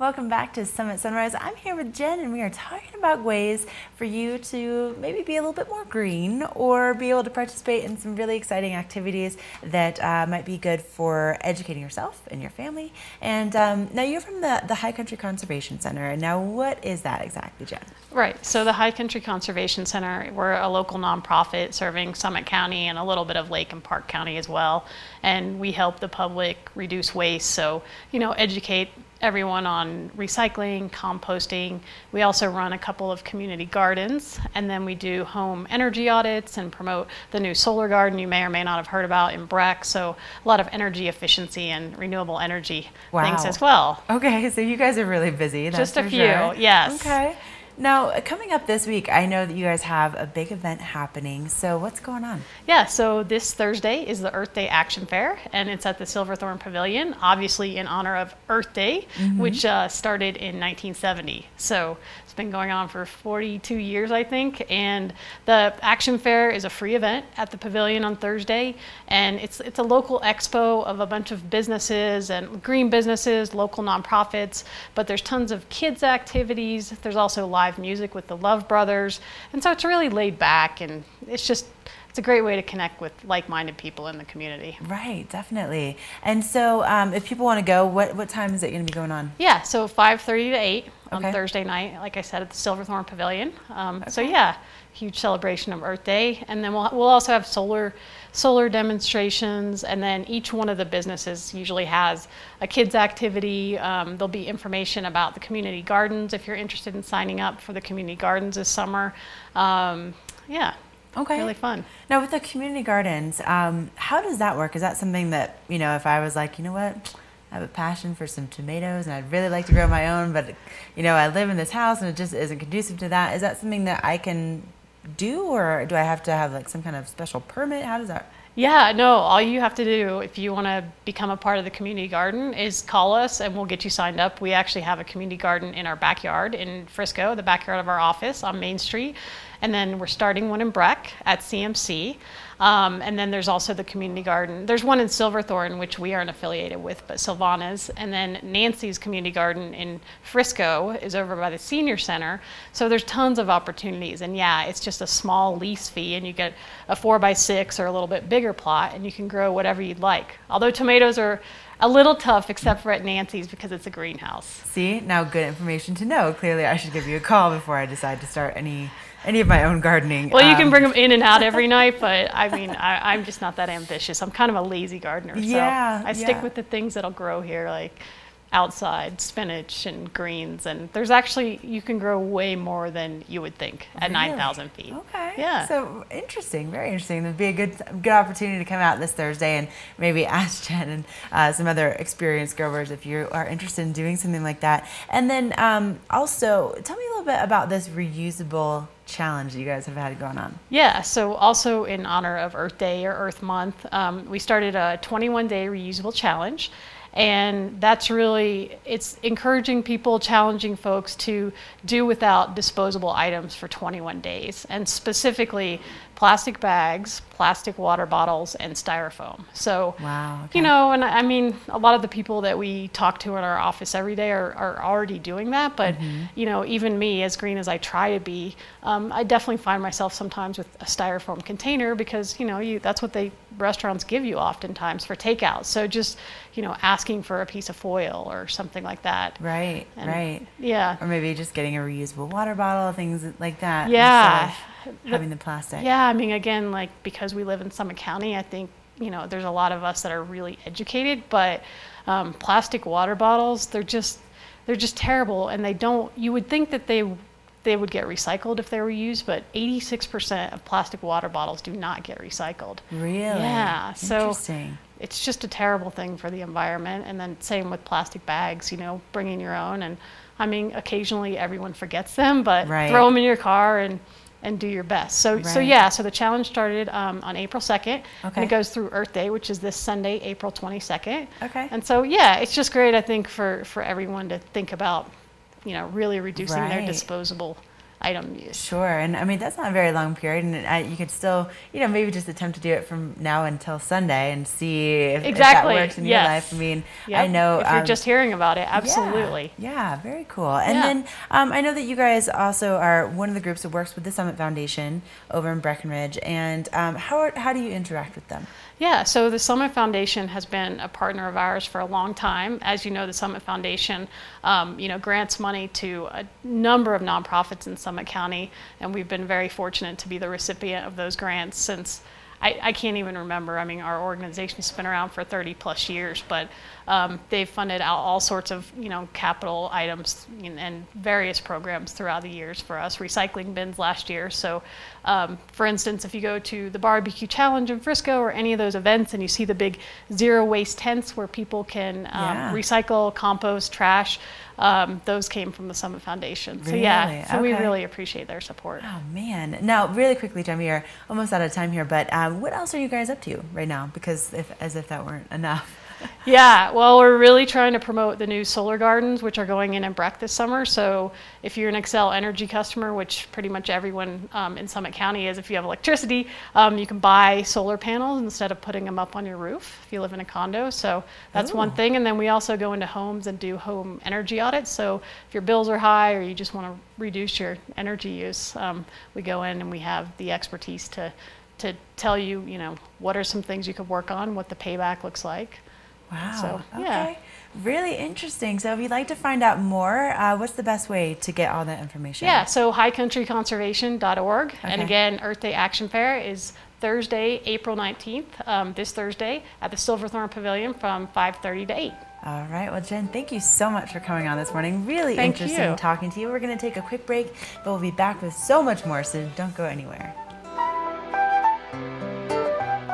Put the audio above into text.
Welcome back to Summit Sunrise. I'm here with Jen and we are talking about ways for you to maybe be a little bit more green or be able to participate in some really exciting activities that might be good for educating yourself and your family. And now you're from the High Country Conservation Center. Now what is that exactly, Jen? Right, so the High Country Conservation Center, we're a local nonprofit serving Summit County and a little bit of Lake and Park County as well. And we help the public reduce waste, so, educate everyone on recycling, composting. We also run a couple of community gardens, and then we do home energy audits and promote the new solar garden you may or may not have heard about in Breck. So a lot of energy efficiency and renewable energy things as well. Okay, so you guys are really busy. That's just a few, sure. Yes. Okay. Now, coming up this week, I know that you guys have a big event happening. So what's going on? Yeah, so this Thursday is the Earth Day Action Fair, and it's at the Silverthorne Pavilion, obviously in honor of Earth Day, which started in 1970. So it's been going on for 42 years, I think. And the Action Fair is a free event at the pavilion on Thursday. And it's a local expo of a bunch of businesses and green businesses, local nonprofits. But there's tons of kids activities. There's also live music with the Love Brothers. And so it's really laid back, and it's a great way to connect with like-minded people in the community. Right, definitely. And so if people want to go, what time is it going to be going on? Yeah, so 5:30 to 8 on Thursday night, like I said, at the Silverthorne Pavilion. So yeah, huge celebration of Earth Day. And then we'll also have solar demonstrations, and then each one of the businesses usually has a kids activity. There'll be information about the community gardens if you're interested in signing up for the community gardens this summer. Yeah. Okay. Really fun. Now with the community gardens, how does that work? Is that something that, if I was like, you know what, I have a passion for some tomatoes and I'd really like to grow my own, but, I live in this house and it just isn't conducive to that. Is that something that I can do, or do I have to have like some kind of special permit? How does that? Yeah, no, all you have to do if you want to become a part of the community garden is call us and we'll get you signed up. We actually have a community garden in our backyard in Frisco, the backyard of our office on Main Street. And then we're starting one in Breck at CMC. And then there's also the community garden. There's one in Silverthorne, which we aren't affiliated with, but Sylvana's. And then Nancy's community garden in Frisco is over by the senior center. So there's tons of opportunities. And yeah, it's just a small lease fee, and you get a 4x6 or a little bit bigger plot, and you can grow whatever you'd like. Although tomatoes are a little tough, except for at Nancy's because it's a greenhouse. See, now good information to know. Clearly I should give you a call before I decide to start any of my own gardening. Well, you can bring them in and out every night, but I mean, I'm just not that ambitious. I'm kind of a lazy gardener, so I stick with the things that'll grow here, like outside, spinach and greens, and there's actually, you can grow way more than you would think at 9,000 feet. Okay. Yeah. So interesting, very interesting. There'd be a good opportunity to come out this Thursday and maybe ask Jen and some other experienced growers if you are interested in doing something like that. And then also, tell me a little bit about this reusable challenge that you guys have had going on. Yeah, so also in honor of Earth Day or Earth Month, we started a 21-day reusable challenge. And that's really, it's encouraging people, challenging folks to do without disposable items for 21 days. And specifically, plastic bags, plastic water bottles, and styrofoam. So, wow, and I mean, a lot of the people that we talk to in our office every day are already doing that. But, even me, as green as I try to be, I definitely find myself sometimes with a styrofoam container because, that's what restaurants give you oftentimes for takeout. So just, asking for a piece of foil or something like that. Right, right. Yeah. Or maybe just getting a reusable water bottle, things like that. Yeah. Having the plastic. Yeah, I mean, again, like because we live in Summit County, I think, there's a lot of us that are really educated, but plastic water bottles, they're just terrible, and you would think that they would get recycled if they were used, but 86% of plastic water bottles do not get recycled. Really? Yeah. So interesting. It's just a terrible thing for the environment. And then same with plastic bags, bringing your own. And I mean, occasionally everyone forgets them, but throw them in your car and do your best. So the challenge started on April 2nd, and it goes through Earth Day, which is this Sunday, April 22nd. Okay. And so, yeah, it's just great, I think, for everyone to think about, really reducing their disposable item use. Sure, and I mean that's not a very long period, and you could still, maybe just attempt to do it from now until Sunday and see if that works in your life. I mean, I know if you're just hearing about it, absolutely. Yeah, very cool. And then I know that you guys also are one of the groups that works with the Summit Foundation over in Breckenridge, and how do you interact with them? Yeah, so the Summit Foundation has been a partner of ours for a long time. As you know, the Summit Foundation, grants money to a number of nonprofits in Summit County, and we've been very fortunate to be the recipient of those grants since I can't even remember. I mean, our organization's been around for 30 plus years, but they've funded out all sorts of, capital items and various programs throughout the years for us, recycling bins last year. So, for instance, if you go to the Barbecue Challenge in Frisco or any of those events and you see the big zero waste tents where people can recycle, compost, trash, those came from the Summit Foundation. So so we really appreciate their support. Oh man! Now, really quickly, Jen, we are almost out of time here, but what else are you guys up to right now? Because as if that weren't enough. Yeah, well, we're really trying to promote the new solar gardens, which are going in Breck this summer. So if you're an Xcel Energy customer, which pretty much everyone in Summit County is, if you have electricity, you can buy solar panels instead of putting them up on your roof if you live in a condo. So that's one thing. And then we also go into homes and do home energy audits. So if your bills are high or you just want to reduce your energy use, we go in and we have the expertise to tell you, what are some things you could work on, what the payback looks like. Wow. So, okay. Really interesting. So if you'd like to find out more, what's the best way to get all that information? Yeah, so highcountryconservation.org. And again, Earth Day Action Fair is Thursday, April 19th, this Thursday at the Silverthorne Pavilion from 5:30 to 8. All right. Well, Jen, thank you so much for coming on this morning. Really interesting talking to you. We're going to take a quick break, but we'll be back with so much more, so don't go anywhere.